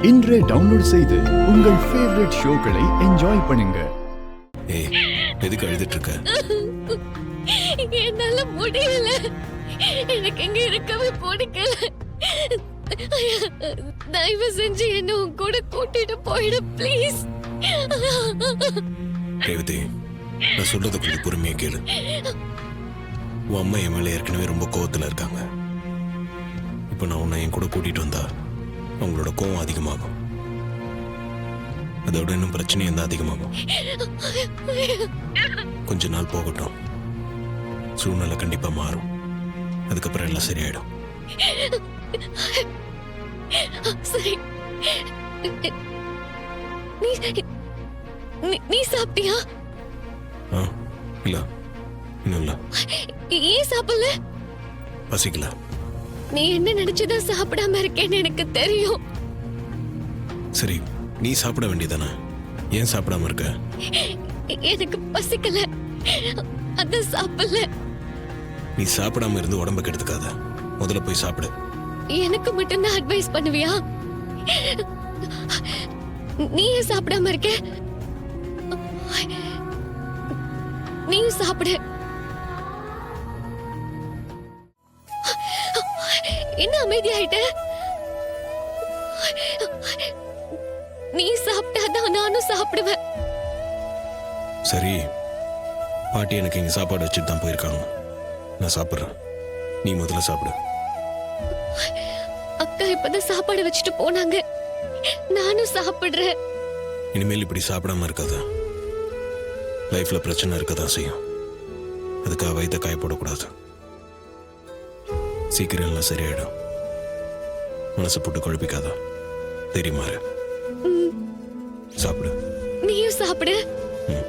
இன்றே டவுன்லோட் செய்து உங்கள் ஃபேவரட் ஷோக்களை என்ஜாய் பண்ணுங்க. ஏய், எதுக்கு அழுதுட்டு இருக்க? என்னால முடியல. எனக்கு இங்க இருக்கவே பிடிக்கல. தயவு செஞ்சு என்ன உன் கூட கூட்டிட்டு போயிடு ப்ளீஸ். ரேவதி, நான் சொல்றத கொஞ்சம் பொறுமையா கேளு. உன் அம்மா என் மேல ஏற்கனவே ரொம்ப கோவத்துல இருக்காங்க. இப்போ நான் உன்னை என் கூட கூட்டிட்டு வந்தா அவங்களோட கோவம் அதிகமாகும். அதோட இன்னும் பிரச்சனையும் தான் அதிகமாகும். கொஞ்ச நாள் போகட்டும், சூழ்நிலை கண்டிப்பா மாறும். அதுக்கப்புறம் எல்லாம் சரியாயிடும். சரி, நீ சாப்பிட்டியா? இல்ல, இன்னும் இல்ல. ஏன் சாப்பிடல? பசிக்கல. நீ என்ன நினைச்சுதான் சாப்பிடாம இருக்கேன்னு எனக்கு தெரியும். சரி, நீ சாப்பிட வேண்டியதானே? ஏன் சாப்பிடாம இருக்க? எனக்கு பசிக்கல, அத சாப்பிடல. நீ சாப்பிடாம இருந்து உடம்ப கெடுத்துக்காத. முதல்ல போய் சாப்பிடு. எனக்கு மட்டும் தான் அட்வைஸ் பண்ணுவியா? நீ ஏன் சாப்பிடாம இருக்க? நீயும் சாப்பிடு. என்ன அமைதியாயிட்ட? நீ சாப்பிட்டாதான் நானும் சாப்பிடுவேன். சரி, பாட்டி எனக்கு இங்க சாப்பாடு வச்சுட்டு தான் போயிருக்காங்க. நான் சாப்பிடுறேன், நீ முதல்ல சாப்பிடு. அக்கா இப்பதான் சாப்பாடு வச்சுட்டு போனாங்க, நானும் சாப்பிடுறேன். இனிமேல் இப்படி சாப்பிடாம இருக்காத. லைஃப்ல பிரச்சனை இருக்கதான் செய்யும். அதுக்காக வயிற்ற காயப்படக்கூடாது. சீக்கிரம் எல்லாம் சரியாயிடும். மனசை போட்டு குழப்பிக்காத. தெரியுமா? சாப்பிடு. நீயும் சாப்பிடு. ம்.